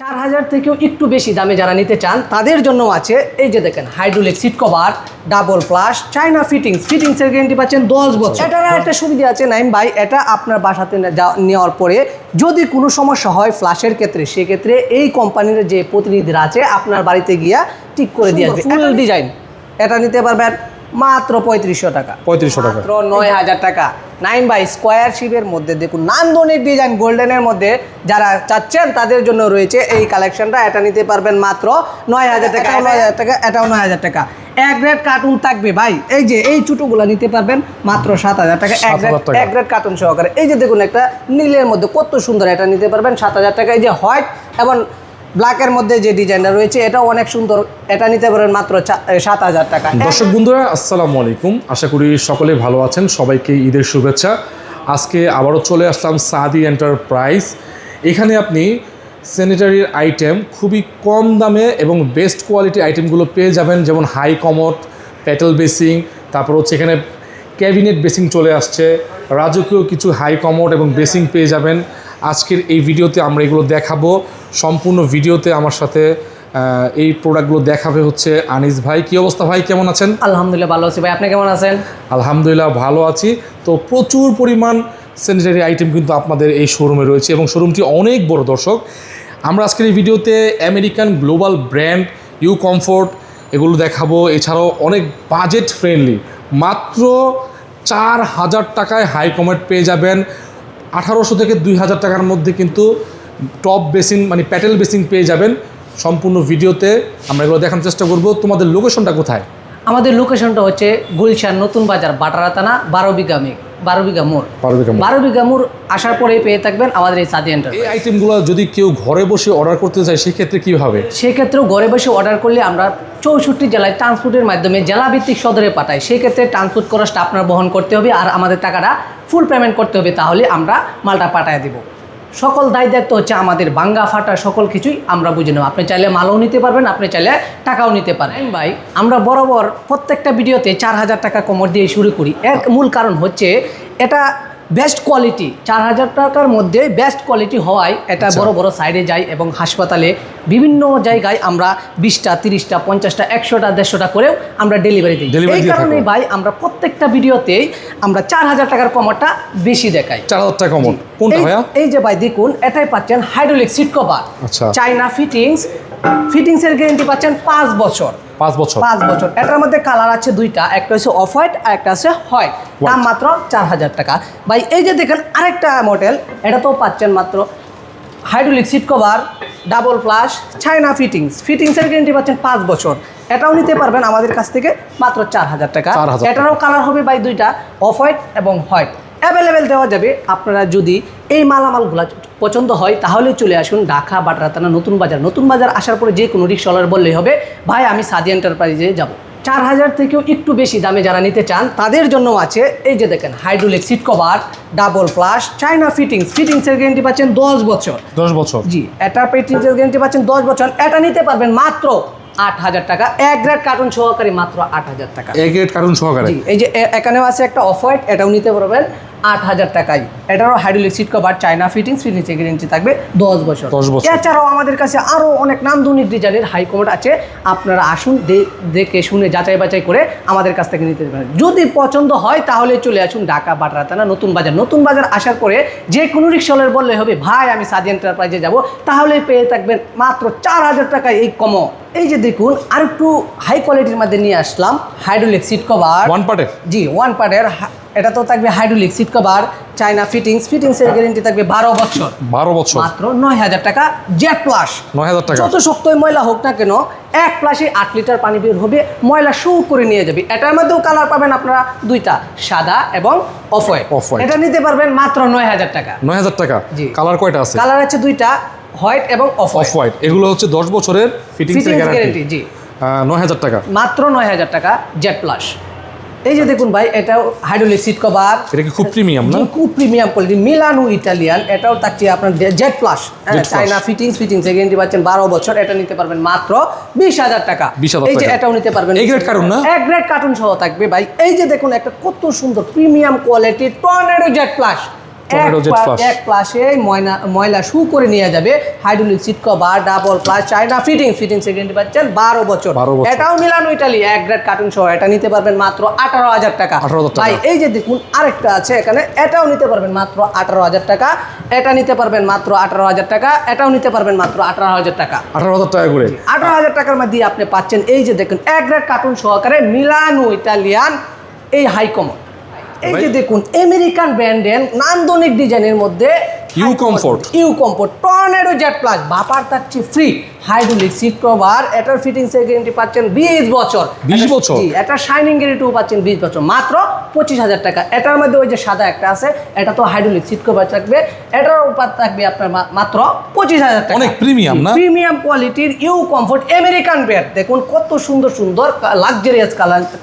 4000 থেকেও একটু বেশি দামে যারা নিতে চান তাদের জন্য আছে এই যে দেখেন hydraulic seat cover, double flush, China ফিটিংসের গ্যারান্টি পাচ্ছেন 10 বছর। এটার একটা সুবিধা আছে নাইম ভাই, এটা আপনার বাসাতে নেওয়ার পরে যদি কোনো সমস্যা হয় ফ্লাশের ক্ষেত্রে, সেক্ষেত্রে এই কোম্পানির যে প্রতিনিধিরা আছে আপনার বাড়িতে গিয়া ঠিক করে দিয়ে আসবে। ফুল ডিজাইন এটা নিতে পারবেন মাত্র 3500 টাকা। 3500 টাকা, মাত্র 9000 টাকা। নাইম বাই স্কোয়ার শিপের মধ্যে দেখুন নান্দনিক ডিজাইন গোল্ডেনের মধ্যে যারা চাচ্ছেন তাদের জন্য রয়েছে এই কালেকশনটা। এটা নিতে পারবেন মাত্র 9000 টাকা। 9000 টাকা, এটাও 9000 টাকা। এক গ্রেড কার্টুন থাকবে ভাই, এই যে এই ছোটোগুলো নিতে পারবেন মাত্র 7000 টাকা। এক গ্রেড কার্টুন সহকারে। এই যে দেখুন একটা নীলের মধ্যে কত সুন্দর, এটা নিতে পারবেন 7000 টাকা। এই যে হোয়াইট এবং ব্ল্যাকের মধ্যে যে ডিজাইনটা রয়েছে এটাও অনেক সুন্দর, এটা নিতে পারেন মাত্র 7000 টাকা। দর্শক বন্ধুরা আসসালামু আলাইকুম, আশা করি সকলে ভালো আছেন। সবাইকে ঈদের শুভেচ্ছা। আজকে আবারও চলে আসলাম সাদি এন্টারপ্রাইজ। এখানে আপনি স্যানিটারির আইটেম খুবই কম দামে এবং বেস্ট কোয়ালিটি আইটেমগুলো পেয়ে যাবেন, যেমন হাই কমোড, প্যাটেল বেসিং, তারপর হচ্ছে এখানে ক্যাবিনেট বেসিং চলে আসছে, রাজকীয় কিছু হাই কমোড এবং বেসিং পেয়ে যাবেন। আজকের এই ভিডিওতে আমরা এগুলো দেখাবো। সম্পূর্ণ ভিডিওতে আমার সাথে এই প্রোডাক্টগুলো দেখাবে হচ্ছে আনিস ভাই। কী অবস্থা ভাই, কেমন আছেন? আলহামদুলিল্লাহ ভালো আছি ভাই, আপনি কেমন আছেন? আলহামদুলিল্লাহ ভালো আছি। তো প্রচুর পরিমাণ স্যানিটারি আইটেম কিন্তু আপনাদের এই শোরুমে রয়েছে এবং শোরুমটি অনেক বড়। দর্শক, আমরা আজকের এই ভিডিওতে American global brand U comfort এগুলো দেখাবো। এছাড়াও অনেক বাজেট ফ্রেন্ডলি, মাত্র 4000 টাকায় হাই কমোড পেয়ে যাবেন। 1800 থেকে 2000 টাকার মধ্যে কিন্তু টপ বেসিন মানে প্যাটেল বেসিন পেয়ে যাবেন। সম্পূর্ণ ভিডিওতে আমরা এগুলো দেখানোর চেষ্টা করব। তোমাদের লোকেশনটা কোথায়? আমাদের লোকেশনটা হচ্ছে গুলশান নতুন বাজার, বাটারা থানা, 12 বিঘা মোড় আসার পরেই পেয়ে থাকবেন আমাদের এই সাদি এন্টারপ্রাইজ। এই আইটেমগুলো যদি কেউ ঘরে বসে অর্ডার করতে চায় সেক্ষেত্রে কীভাবে? সেক্ষেত্রেও ঘরে বসে অর্ডার করলে আমরা 64 জেলায় ট্রান্সপোর্টের মাধ্যমে জেলাভিত্তিক সদরে পাঠাই। সেক্ষেত্রে ট্রান্সপোর্ট খরচটা আপনার বহন করতে হবে আর আমাদের টাকাটা ফুল পেমেন্ট করতে হবে, তাহলে আমরা মালটা পাঠিয়ে দেবো। সকল দায় দায়িত্ব হচ্ছে আমাদের, ভাঙ্গা ফাটা সকল কিছুই আমরা বুঝে নেব। আপনি চাইলে মালও নিতে পারবেন, আপনি চাইলে টাকাও নিতে পারেন। ভাই আমরা বরাবর প্রত্যেকটা ভিডিওতে 4000 টাকা কমর দিয়ে শুরু করি। এর মূল কারণ হচ্ছে এটা বেস্ট কোয়ালিটি, 4000 টাকার মধ্যে বেস্ট কোয়ালিটি হওয়ায় এটা বড় বড় সাইডে যায় এবং হাসপাতালে বিভিন্ন জায়গায় আমরা 20টা 30টা 50টা 100টা 150টা করেও আমরা ডেলিভারি দিই। এই কারণে ভাই আমরা প্রত্যেকটা ভিডিওতেই আমরা 4000 টাকার কমরটা বেশি দেখাই। 4000 টাকা কমর কোনটা ভাইয়া? এই যে ভাই দেখুন, এটাই পাচ্ছেন হাইড্রোলিক সিট কভার, চায়না ফিটিংসের গ্যারান্টি পাচ্ছেন 5 বছর। 5 বছর। এটার মধ্যে কালার আছে দুইটা, একটা হচ্ছে অফ হোয়াইট আর একটা আছে হোয়াইট। দাম মাত্র 4000 টাকা। ভাই এই যে দেখেন আরেকটা মডেল, এটা তো পাচ্ছেন মাত্র hydraulic seat cover, double flush, China ফিটিংসের গ্যারান্টি পাচ্ছেন 5 বছর। এটাও নিতে পারবেন আমাদের কাছ থেকে মাত্র 4000 টাকা। এটারও কালার হবে ভাই দুইটা, অফ হোয়াইট এবং হোয়াইট। অ্যাভেলেবেল দেওয়া যাবে। আপনারা যদি এই মালামালগুলো পছন্দ হয় তাহলে চলে আসুন ঢাকা বাটারা থানা নতুন বাজার আসার পরে যে কোনো রিক্সাওয়ালার বললেই হবে ভাই আমি সাদি এন্টারপ্রাইজে যাব। 4000 থেকেও একটু বেশি দামে যারা নিতে চান তাদের জন্য আছে এই যে দেখেন hydraulic seat cover, double flush, China ফিটিংসের গ্যারান্টি পাচ্ছেন 10 বছর। 10 বছর জি, এটা ফিটিংসের গ্যারান্টি পাচ্ছেন 10 বছর। এটা নিতে পারবেন মাত্র 8000 টাকা। এক গ্রেড কার্টুন সহকারে মাত্র 8000 টাকা। এক গ্রেড কার্টুন সহকারে। জি, এই যে এখানেও আছে একটা অফ হোয়াইট, এটাও নিতে পারবেন 8000 টাকায়। এটারও হাইড্রোলিক সিট কভার, চায়না ফিটিংসের গ্যারান্টি থাকবে 10 বছর। এছাড়াও আমাদের কাছে আরও অনেক নান্দনিক ডিজাইনের হাই কমোড আছে। আপনারা আসুন, দেখে শুনে যাচাই বাছাই করে আমাদের কাছ থেকে নিতে পারেন। যদি পছন্দ হয় তাহলে চলে আসুন ঢাকা বাটারা থানা নতুন বাজার আসার পরে যে কোনো রিক্সাওয়ালার বললে হবে ভাই আমি সাদি এন্টারপ্রাইজে যাব, তাহলে পেয়ে থাকবেন মাত্র 4000 টাকায় এই কমো। এই যে দেখুন আর একটু হাই কোয়ালিটির মধ্যে নিয়ে আসলাম হাইড্রোলিক সিট কভার, ওয়ান পার্টের। এটা তো থাকবে হাইড্রোলিক সিট কভার, চায়না ফিটিংসের গ্যারান্টি থাকবে 12 বছর। মাত্র 9000 টাকা। জেড প্লাস 9000 টাকা। যত শক্তই ময়লা হোক না কেন 1 প্লাসে 8 লিটার পানি বের হবে, ময়লা শো করে নিয়ে যাবে। এটার মধ্যেও কালার পাবেন আপনারা দুইটা, সাদা এবং অফ হোয়াইট। এটা নিতে পারবেন মাত্র 9000 টাকা। 9000 টাকা। জি। কালার কয়টা আছে? কালার আছে দুইটা, হোয়াইট এবং অফ হোয়াইট। এগুলো হচ্ছে 10 বছরের ফিটিংসের গ্যারান্টি। জি, 9000 টাকা। মাত্র 9000 টাকা জেড প্লাস। এই যে দেখুন ভাই, এটাও হাইড্রোলিক সিট কভার, এটা কি খুব প্রিমিয়াম না? খুব প্রিমিয়াম কোয়ালিটি, মিলানো ইটালিয়ান। এটাও থাকছে আপনার জেড প্লাস, চায়না ফিটিংসের গ্যারান্টি পাচ্ছেন 12 বছর। এটা নিতে পারবেন মাত্র 20000 টাকা। এই যে এটাও নিতে পারবেন এক গ্রেড কার্টুন না? এক গ্রেড কার্টুন সহ থাকবে ভাই। এই যে দেখুন একটা কত সুন্দর premium quality tornado Z plus, tornado jet flush এক প্লাসে ময়লা শু করে নিয়ে যাবে। Hydraulic seat cover, double plus, China fittings guarantee পাচ্ছেন 12 বছর। এটাও মিলানো ইটালি এক গ্রেড কার্টুন সহ, এটা নিতে পারবেন মাত্র 18,000 টাকা। ভাই এই যে দেখুন আরেকটা আছে এখানে, এটাও নিতে পারবেন মাত্র 18,000 টাকা। এটা নিতে পারবেন মাত্র 18,000 টাকা। এটাও নিতে পারবেন মাত্র 18,000 টাকা। 18,000 টাকা করে 18,000 টাকার মধ্যে আপনি পাচ্ছেন এই যে দেখুন এক গ্রেড কার্টুন সহকারে মিলানো ইটালিয়ান এই হাই কমোড। এই যে দেখুন আমেরিকান ব্র্যান্ডের নান্দনিক ডিজাইনের মধ্যে U comfort tornado jet plus, বাপার থাকছে ফ্রি হাইড্রোলিক সিট কভার। এটার ফিটিংসের গ্যারান্টি পাচ্ছেন 20 বছর। 20 বছর? জি, এটার শাইনিং গ্যারান্টিও পাচ্ছেন 20 বছর, মাত্র 25,000 টাকা। এটার মধ্যে ওই যে সাদা একটা আছে, এটা তো হাইড্রোলিক সিট কভার থাকবে, এটার উপর থাকবে আপনার মাত্র 25,000 টাকা। অনেক প্রিমিয়াম না? প্রিমিয়াম কোয়ালিটির ইউ কমফোর্ট আমেরিকান ব্র্যান্ড। দেখুন কত সুন্দর সুন্দর লাক্সারিয়াস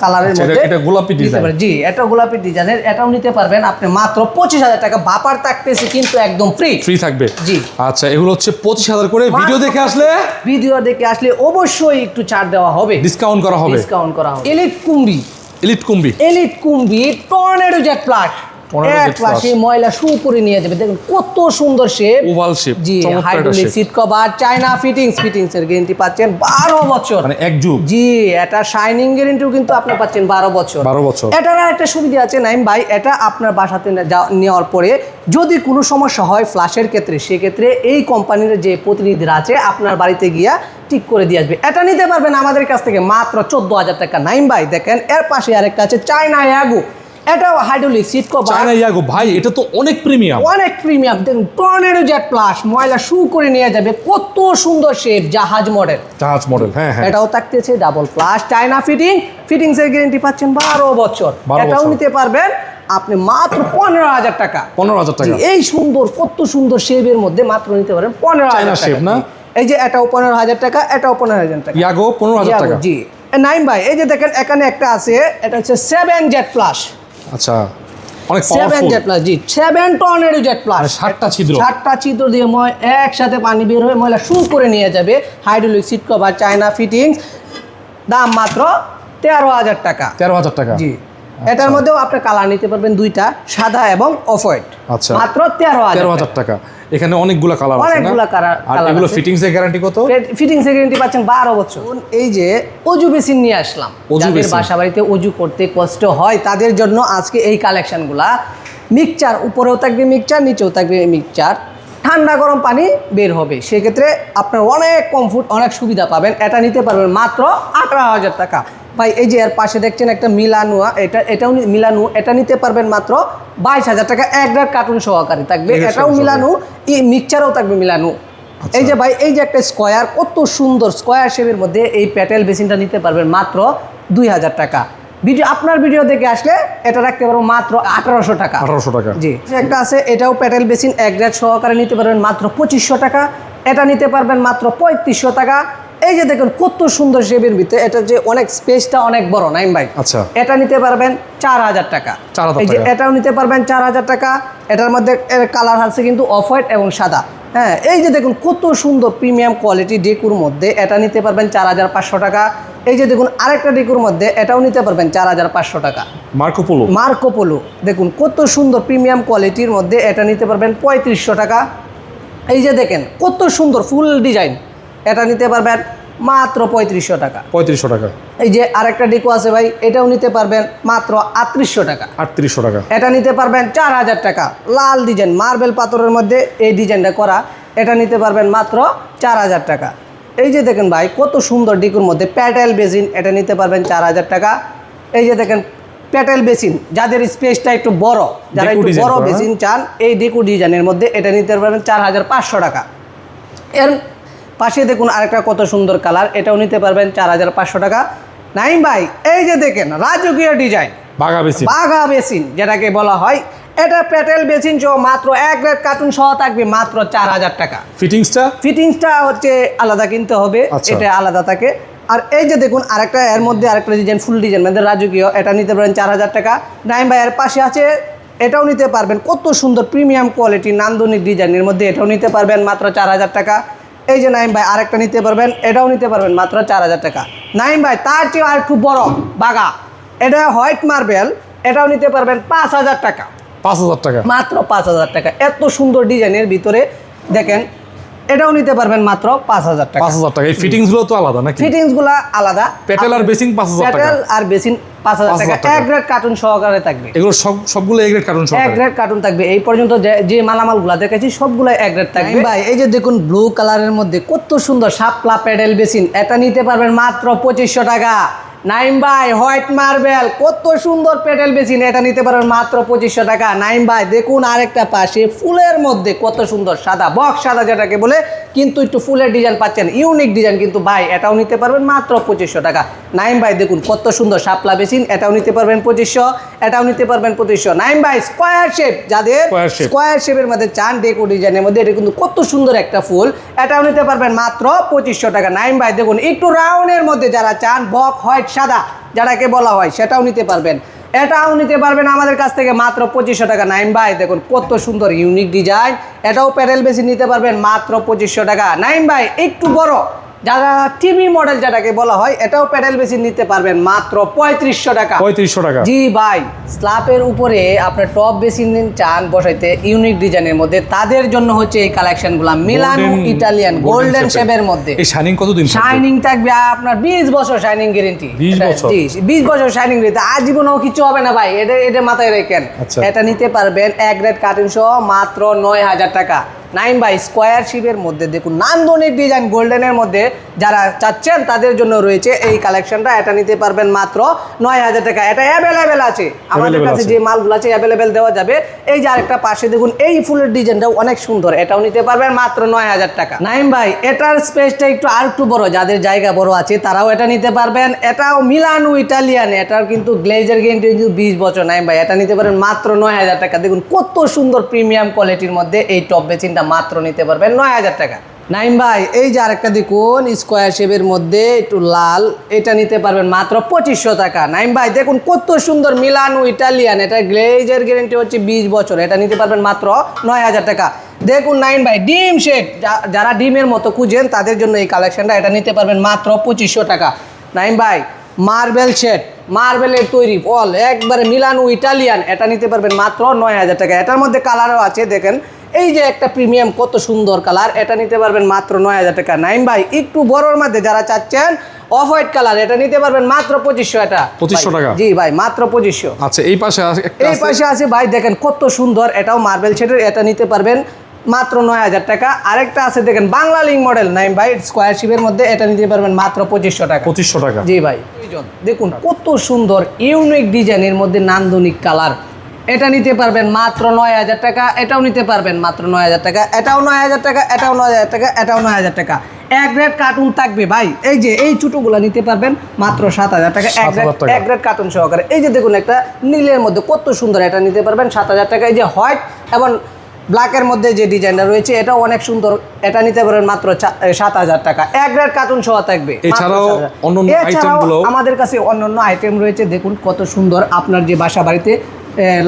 কালারের মধ্যে। এটা গোলাপি ডিজাইন। জি, এটা গোলাপি ডিজাইনের, এটাও নিতে পারবেন আপনি মাত্র 25,000 টাকা। বাপার থাকতেছে কিন্তু একদম ফ্রি থাকবে। জি আচ্ছা, এগুলো হচ্ছে 25,000 করে। ভিডিও দেখে আসলে অবশ্যই একটু ছাড় দেওয়া হবে, ডিসকাউন্ট করা হবে। Elite Kumbi tornado jet plus, এক পাশে ময়লা শু করে নিয়ে যাবে। দেখুন কত সুন্দর শেপ, ওভাল শেপ। জি, hydraulic seat cover, China fittings এর গ্যারান্টি পাচ্ছেন 12 বছর, মানে এক যুগ। জি, এটা শাইনিং গ্যারান্টিও কিন্তু আপনি পাচ্ছেন 12 বছর। এটার একটা সুবিধা আছে নাইম ভাই, এটা আপনার বাসাতে নেওয়ার পরে যদি কোনো সমস্যা হয় ফ্ল্যাশের ক্ষেত্রে, সেক্ষেত্রে এই কোম্পানির যে প্রতিনিধিরা আছে আপনার বাড়িতে গিয়া ঠিক করে দিয়ে আসবে। এটা নিতে পারবেন আমাদের কাছ থেকে মাত্র 14,000 টাকা। নাইম ভাই দেখেন এর পাশে আরেকটা আছে চায়না ইয়াগো, এটাও হাইড্রোলিক সিট কভার। চায়না ইয়াগো ভাই, এটা তো অনেক প্রিমিয়াম। দেখুন টর্নেডো জেট প্লাস, ময়লা শু করে নিয়ে যাবে। কত সুন্দর শেপ, জাহাজ মডেল। হ্যাঁ, এটাও থাকতেছে ডাবল প্লাস, চায়না ফিটিংস এর গ্যারান্টি পাচ্ছেন 12 বছর। এটাও নিতে পারবেন আপনি মাত্র 15,000 টাকা। 15,000 টাকা। এই সুন্দর কত সুন্দর শেপের মধ্যে মাত্র নিতে পারেন 15,000 টাকা না। এই যে এটাও 15,000 টাকা, এটাও 15,000 টাকা। ইয়াগো 15,000 টাকা। জি নাইম ভাই, এই যে দেখেন এখানে একটা আছে, এটা হচ্ছে 7 জেট প্লাস। আচ্ছা, অনেক 7 জেট প্লাস, জি, 7 টর্নেডো জেট প্লাস। 7টা ছিদ্র দিয়ে একসাথে পানি বের হয়ে ময়লা শু করে নিয়ে যাবে। Hydraulic seat cover, China fittings, দাম মাত্র 13,000 টাকা। 13,000 টাকা, জি। এটার মধ্যেও আপনি কালার নিতে পারবেন দুইটা, সাদা এবং অফ হোয়াইট। আচ্ছা, মাত্র 13,000 টাকা। এখানে অনেকগুলা কালার আছে, অনেকগুলা কালার। আর এগুলো ফিটিংস এর গ্যারান্টি কত? ফিটিংস এর গ্যারান্টি পাচ্ছেন 12 বছর। এই যে অজু বেসিন নিয়ে আসলাম, যাদের বাসা বাড়িতে অজু করতে কষ্ট হয় তাদের জন্য আজকে এই কালেকশনগুলা। মিক্সচার উপরেও থাকবে, মিক্সচার নিচেও থাকবে মিক্সচার, ঠান্ডা গরম পানি বের হবে। সেক্ষেত্রে আপনার অনেক কমফোর্ট, অনেক সুবিধা পাবেন। এটা নিতে পারবেন মাত্র 18,000 টাকা। ভাই এই যে এর পাশে দেখছেন একটা মিলানো, এটাও মিলানো, এটা নিতে পারবেন মাত্র 22,000 টাকা। এক গ্রেড কার্টুন সহকারে থাকবে, এটাও মিলানো, এই মিক্সচারও থাকবে মিলানো। এই যে ভাই এই যে একটা স্কোয়ার, কত সুন্দর স্কোয়ার শেপের মধ্যে এই প্যাটেল বেসিনটা নিতে পারবেন মাত্র 2,000 টাকা। আপনার ভিডিও দেখে আসলে এটা রাখতে পারবো মাত্র 1800 টাকা। 1800 টাকা, জি। একটা আছে, এটাও প্যাটেল বেসিন এক গ্রেড সহকারে নিতে পারবেন মাত্র 2500 টাকা। এটা নিতে পারবেন মাত্র 3500 টাকা। এই যে দেখুন কত সুন্দর শেপের ভিতরে, এটা যে অনেক স্পেসটা অনেক বড় নাইম ভাই। আচ্ছা, এটা নিতে পারবেন 4,000 টাকা। এই যে এটাও নিতে পারবেন 4,000 টাকা। এটার মধ্যে কালার আছে কিন্তু অফ হোয়াইট এবং সাদা। হ্যাঁ, এই যে দেখুন কত সুন্দর প্রিমিয়াম কোয়ালিটি ডেকুর মধ্যে, এটা নিতে পারবেন 4,500 টাকা। এই যে দেখুন আরেকটা ডেকুর মধ্যে, এটাও নিতে পারবেন 4,500 টাকা। মার্কো পোলো দেখুন কত সুন্দর প্রিমিয়াম কোয়ালিটির মধ্যে, এটা নিতে পারবেন 3500 টাকা। এই যে দেখেন কত সুন্দর ফুল ডিজাইন, এটা নিতে পারবেন মাত্র 3500 টাকা। 3500 টাকা। এই যে আরেকটা ডেকো আছে ভাই, এটাও নিতে পারবেন মাত্র 3800 টাকা। 3800 টাকা। এটা নিতে পারবেন 4,000 টাকা। লাল ডিজাইন, মার্বেল পাথরের মধ্যে এই ডিজাইনটা করা, এটা নিতে পারবেন মাত্র 4,000 টাকা। এই যে দেখেন ভাই কত সুন্দর ডেকুর মধ্যে প্যাটেল বেসিন, এটা নিতে পারবেন 4,000 টাকা। এই যে দেখেন প্যাটেল বেসিন, যাদের স্পেসটা একটু বড়, যারা একটু বড় বেসিন চান, এই ডেকু ডিজাইনের মধ্যে এটা নিতে পারবেন 4,500 টাকা। এর পাশে দেখুন আরেকটা কত সুন্দর কালার, এটাও নিতে পারবেন 4,500 টাকা। নাইম ভাই এই যে দেখেন রাজকীয় ডিজাইন বাঘা বেসিন যেটাকে বলা হয়, এটা প্যাটেল বেসিন সহ মাত্র এক গ্রেড কার্টুন সহ থাকবে মাত্র 4,000 টাকা। ফিটিংসটা হচ্ছে আলাদা কিনতে হবে, এটা আলাদা থাকে। আর এই যে দেখুন আরেকটা, এর মধ্যে আরেকটা ডিজাইন ফুল ডিজাইন মানে রাজকীয়, এটা নিতে পারেন 4,000 টাকা। নাইম ভাই এর পাশে আছে, এটাও নিতে পারবেন কত সুন্দর প্রিমিয়াম কোয়ালিটি নান্দনিক ডিজাইনের মধ্যে, এটাও নিতে পারবেন মাত্র 4,000 টাকা। এই যে নাইম ভাই আরেকটা নিতে পারবেন, এটাও নিতে পারবেন মাত্র 4,000 টাকা। নাইম ভাই তার চেয়ে আর একটু বড় বাঘা, এটা হোয়াইট মার্বেল, এটাও নিতে পারবেন 5,000 টাকা। 5,000 টাকা, মাত্র 5,000 টাকা। এত সুন্দর ডিজাইনের ভিতরে দেখেন, এটাও নিতে পারবেন মাত্র 5,000 টাকা। 5,000 টাকা। এই ফিটিংস গুলো তো আলাদা নাকি? ফিটিংস গুলা আলাদা। পেটেল আর বেসিং 5,000 টাকা, পেটেল আর বেসিন 5,000 টাকা। এক গ্রেড কার্টুন সহকারে থাকবে। এগুলো সবগুলো এক গ্রেড কার্টুন এক সহকারে। গ্রেড কার্টুন থাকবে। এই পর্যন্ত যে মালামালগুলো দেখেছি সবগুলো এক গ্রেড থাকবে ভাই। এই যে দেখুন ব্লু কালারের মধ্যে কত সুন্দর শাপলা প্যাডেল বেসিন, এটা নিতে পারবেন মাত্র 2500 টাকা। নাইম ভাই হোয়াইট মার্বেল কত সুন্দর প্যাডেল বেসিন, এটা নিতে পারবেন মাত্র 2500 টাকা। নাইম ভাই দেখুন আরেকটা পাশে ফুলের মধ্যে কত সুন্দর সাদা বক্স সাদা যেটাকে বলে, কিন্তু একটু ফুলের ডিজাইন পাচ্ছেন, ইউনিক ডিজাইন কিন্তু ভাই, এটাও নিতে পারবেন মাত্র 2500 টাকা। নাইম ভাই দেখুন কত সুন্দর শাপলা বেসিন, এটাও নিতে পারবেন 2500, এটাও নিতে পারবেন 2500। নাইম ভাই স্কোয়ার শেপ, যাদের স্কোয়ার শেপের মধ্যে চান ডেকো ডিজাইনের মধ্যে, এটা কিন্তু কত সুন্দর একটা ফুল, এটাও নিতে পারবেন মাত্র 2500 টাকা। নাইম ভাই দেখুন একটু রাউন্ডের মধ্যে যারা চান বক হোয়াইট সাদা যাটাকে বলা হয়, সেটাও নিতে পারবেন, এটাও নিতে পারবেন আমাদের কাছ থেকে মাত্র 2500 টাকা। নাইম ভাই দেখুন কত সুন্দর ইউনিক ডিজাইন, এটাও প্যাডেল বেসিন নিতে পারবেন মাত্র 2500 টাকা। নাইম ভাই একটু বড় যারা টিভি মডেল যেটাকে বলা হয়, এটাও প্যাডেল বেসিন নিতে পারবেন মাত্র 3500 টাকা। 3500 টাকা। জি ভাই, স্ল্যাপের উপরে আপনার টপ বেসিন চান বসাইতে ইউনিক ডিজাইনের মধ্যে, তাদের জন্য হচ্ছে এই কালেকশনগুলো। মিলানো ইটালিয়ান গোল্ডেন শেপের মধ্যে। এই শাইনিং কতদিন? শাইনিং থাকবে আপনার 20 বছর শাইনিং গ্যারান্টি। 20 বছর? জি 20 বছর শাইনিং গ্যারান্টি, আজীবনও কিছু হবে না ভাই, এটা মাথায় রাখেন। এটা নিতে পারবেন এক গ্রেড কার্টুন সহ মাত্র 9000 টাকা। নাইম ভাই স্কোয়ার শিপের মধ্যে দেখুন নান্দনিক ডিজাইন গোল্ডেনের মধ্যে যারা চাচ্ছেন তাদের জন্য রয়েছে এই কালেকশনটা, এটা নিতে পারবেন মাত্র 9000 টাকা। এটা অ্যাভেলেবেল আছে আমাদের কাছে, যে মালগুলো আছে অ্যাভেলেবেল দেওয়া যাবে। এই যে আরেকটা পাশে দেখুন এই ফুলের ডিজাইনটাও অনেক সুন্দর, এটাও নিতে পারবেন মাত্র 9000 টাকা। নাইম ভাই এটার স্পেসটা একটু আর একটু বড়, যাদের জায়গা বড় আছে তারাও এটা নিতে পারবেন। এটাও মিলানো ইটালিয়ান, এটার কিন্তু গ্লেজার গ্যারান্টি কিন্তু 20 বছর। নাইম ভাই এটা নিতে পারেন মাত্র 9000 টাকা। দেখুন কত সুন্দর প্রিমিয়াম কোয়ালিটির মধ্যে এই টপ বেসিনটা মাত্র নিতে পারবেন 9000 টাকা। নাইম ভাই এই যে আরেকটা দেখুন স্কোয়ার শেপের মধ্যে একটু লাল, এটা নিতে পারবেন মাত্র 2500 টাকা। নাইম ভাই দেখুন কত সুন্দর মিলানো ইটালিয়ান, এটা গ্লেজার গ্যারান্টি হচ্ছে 20 বছর, এটা নিতে পারবেন মাত্র 9000 টাকা। দেখুন নাইম ভাই ডিম শেড, যারা ডিমের মতো খুঁজেন তাদের জন্য এই কালেকশনটা, এটা নিতে পারবেন মাত্র 2500 টাকা। নাইম ভাই মার্বেল শেড, মার্বেলের তৈরি অল একবারে মিলানো ইটালিয়ান, এটা নিতে পারবেন মাত্র 9000 টাকা। এটার মধ্যে কালারও আছে দেখেন, এই যে একটা প্রিমিয়াম কত সুন্দর কালার, এটা নিতে পারবেন মাত্র 9000 টাকা। নাইম ভাই একটু বড়র মধ্যে যারা চাচ্ছেন অফ হোয়াইট কালার, এটা নিতে পারবেন মাত্র 2500 এটা। 2500 টাকা? জি ভাই মাত্র 2500। আচ্ছা এই পাশে এই পাশে আছে ভাই দেখেন কত সুন্দর, এটাও মার্বেল শেডের, এটা নিতে পারবেন মাত্র 9000 টাকা। আরেকটা আছে দেখেন বাংলা লিঙ্ক মডেল নাইম ভাই স্কোয়ার শিপের মধ্যে, এটা নিতে পারবেন মাত্র 2500 টাকা। 2500 টাকা? জি ভাই দেখুন কত সুন্দর ইউনিক ডিজাইনের মধ্যে নান্দনিক কালার, এটা নিতে পারবেন মাত্র 9000 টাকা। এটাও নিতে পারবেন মাত্র 9000 টাকা, এটাও 9000 টাকা, এটাও 9000 টাকা, এটাও 9000 টাকা। এক গ্রেড কার্টুন থাকবে ভাই, এই যে এই ছোটগুলো নিতে পারবেন মাত্র 7000 টাকা এক গ্রেড কার্টুন সহকারে। এই যে দেখুন একটা নীলের মধ্যে কত সুন্দর, এটা নিতে পারবেন 7000 টাকা। এই যে হোয়াইট এবং ব্ল্যাকের মধ্যে যে ডিজাইনটা রয়েছে এটাও অনেক সুন্দর, এটা নিতে পারবেন মাত্র 7000 টাকা। এক গ্রেড কার্টুন সহ থাকবে। এছাড়াও অন্যান্য আইটেমগুলো আমাদের কাছে অন্যান্য আইটেম রয়েছে, দেখুন কত সুন্দর, আপনার যে বাসা বাড়িতে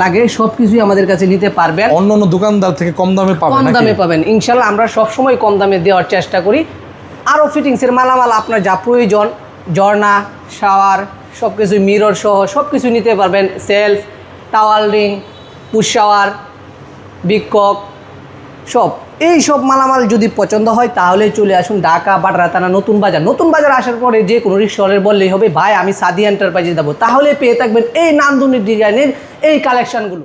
লাগে সবকিছুই আমাদের কাছে নিতে পারবেন। অন্যান্য দোকানদার থেকে কম দামে পাবেন? কম দামে পাবেন ইনশাল্লাহ, আমরা সবসময় কম দামে দেওয়ার চেষ্টা করি। আরও ফিটিংসের মালামাল আপনার যা প্রয়োজন, ঝর্ণা শাওয়ার সব কিছু মিরর সহ সব কিছু নিতে পারবেন। Shelf, towel ring, push shower, বিকক সব, এই সব মালামাল যদি পছন্দ হয় তাহলে চলে আসুন ঢাকা বাডরাতানা নতুন বাজার আসার পরে যে কোনো রিক্সাওয়ালার বললেই হবে ভাই আমি সাদি এন্টারপ্রাইজে যাবো, তাহলে পেয়ে থাকবেন এই নান্দনিক ডিজাইনের এই কালেকশনগুলো।